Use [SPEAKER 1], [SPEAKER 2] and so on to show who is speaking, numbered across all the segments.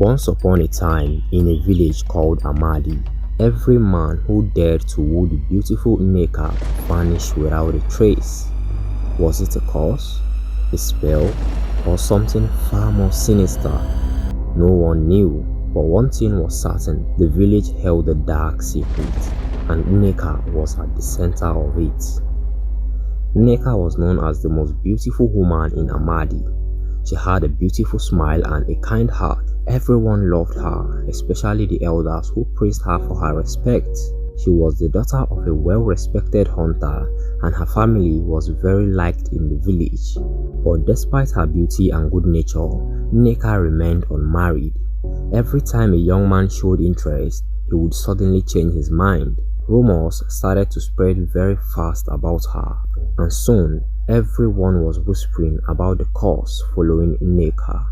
[SPEAKER 1] Once upon a time, in a village called Amadi, every man who dared to woo the beautiful Nneka vanished without a trace. Was it a curse, a spell, or something far more sinister? No one knew, but one thing was certain: the village held a dark secret, and Nneka was at the center of it. Nneka was known as the most beautiful woman in Amadi. She had a beautiful smile and a kind heart. Everyone loved her, especially the elders who praised her for her respect. She was the daughter of a well-respected hunter, and her family was very liked in the village. But despite her beauty and good nature, Nneka remained unmarried. Every time a young man showed interest, he would suddenly change his mind. Rumors started to spread very fast about her, and soon everyone was whispering about the curse following Nneka.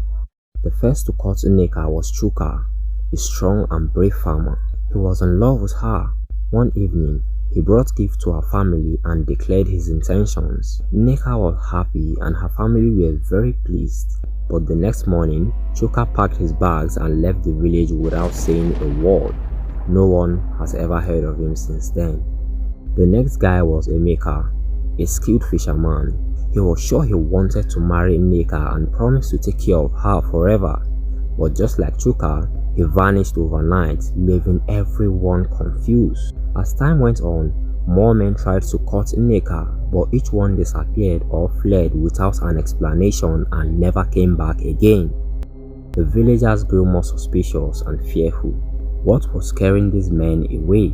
[SPEAKER 1] The first to cut Nneka was Chuka, a strong and brave farmer. He was in love with her. One evening, he brought gifts to her family and declared his intentions. Nneka was happy and her family were very pleased. But the next morning, Chuka packed his bags and left the village without saying a word. No one has ever heard of him since then. The next guy was Emeka, a skilled fisherman. He was sure he wanted to marry Nneka and promised to take care of her forever. But just like Chuka, he vanished overnight, leaving everyone confused. As time went on, more men tried to cut Nneka, but each one disappeared or fled without an explanation and never came back again. The villagers grew more suspicious and fearful. What was scaring these men away?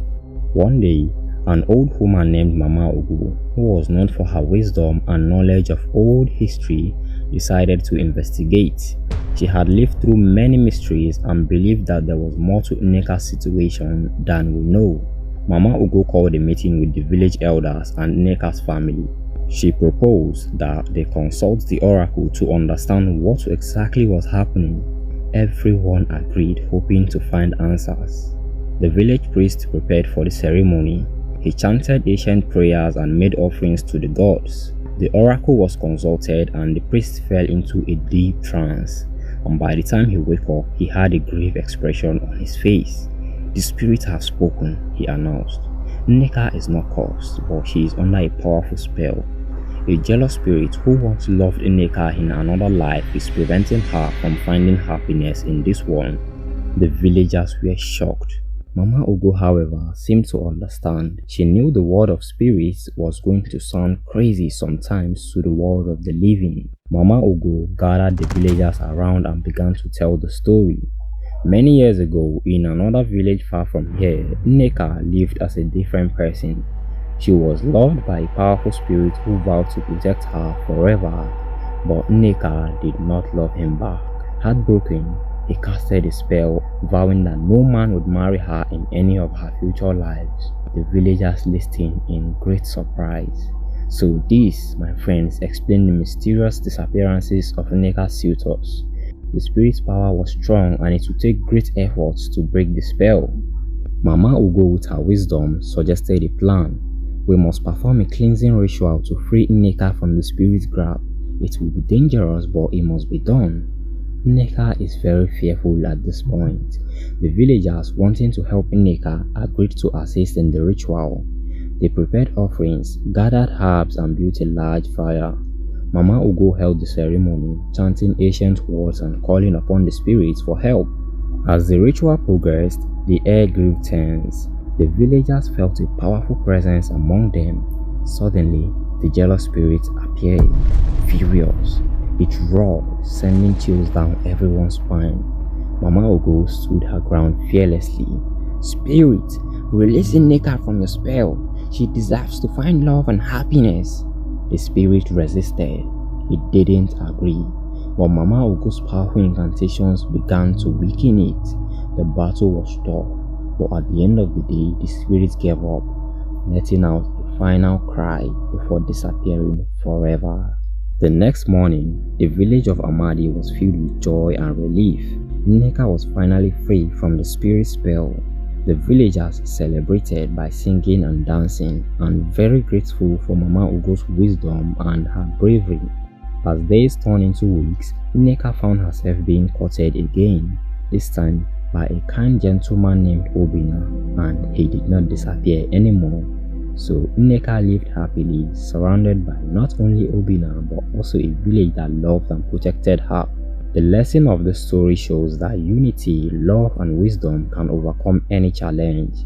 [SPEAKER 1] One day, an old woman named Mama Ugu, who was known for her wisdom and knowledge of old history, decided to investigate. She had lived through many mysteries and believed that there was more to Nneka's situation than we know. Mama Ugu called a meeting with the village elders and Nneka's family. She proposed that they consult the oracle to understand what exactly was happening. Everyone agreed, hoping to find answers. The village priest prepared for the ceremony. He chanted ancient prayers and made offerings to the gods. The oracle was consulted and the priest fell into a deep trance, and by the time he woke up, he had a grave expression on his face. "The spirit has spoken," he announced. "Nneka is not cursed, but she is under a powerful spell. A jealous spirit who once loved Nneka in another life is preventing her from finding happiness in this one." The villagers were shocked. Mama Ugu, however, seemed to understand. She knew the world of spirits was going to sound crazy sometimes to the world of the living. Mama Ugu gathered the villagers around and began to tell the story. Many years ago, in another village far from here, Nneka lived as a different person. She was loved by a powerful spirit who vowed to protect her forever, but Nneka did not love him back. Heartbroken, he casted a spell, vowing that no man would marry her in any of her future lives. The villagers listened in great surprise. So this, my friends, explained the mysterious disappearances of Nneka's suitors. The spirit's power was strong and it would take great efforts to break the spell. Mama Ugo, with her wisdom, suggested a plan. "We must perform a cleansing ritual to free Nneka from the spirit's grab. It will be dangerous, but it must be done." Nneka is very fearful at this point. The villagers, wanting to help Nneka, agreed to assist in the ritual. They prepared offerings, gathered herbs, and built a large fire. Mama Ugo held the ceremony, chanting ancient words and calling upon the spirits for help. As the ritual progressed, the air grew tense. The villagers felt a powerful presence among them. Suddenly, the jealous spirit appeared, furious. It roared, sending chills down everyone's spine. Mama Ugo stood her ground fearlessly. "Spirit, release Nneka from your spell. She deserves to find love and happiness." The spirit resisted. It didn't agree, but Mama Ugo's powerful incantations began to weaken it. The battle was tough, but at the end of the day, the spirit gave up, letting out a final cry before disappearing forever. The next morning, the village of Amadi was filled with joy and relief. Nneka was finally free from the spirit spell. The villagers celebrated by singing and dancing, and very grateful for Mama Ugo's wisdom and her bravery. As days turned into weeks, Nneka found herself being courted again. this time by a kind gentleman named Obina, and he did not disappear anymore. So Nneka lived happily, surrounded by not only Obina but also a village that loved and protected her. The lesson of the story shows that unity, love and wisdom can overcome any challenge.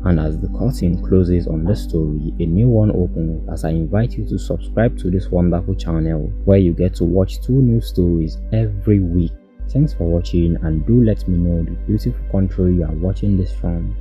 [SPEAKER 1] And as the curtain closes on the story, a new one opens as I invite you to subscribe to this wonderful channel where you get to watch 2 new stories every week. Thanks for watching, and do let me know the beautiful country you are watching this from.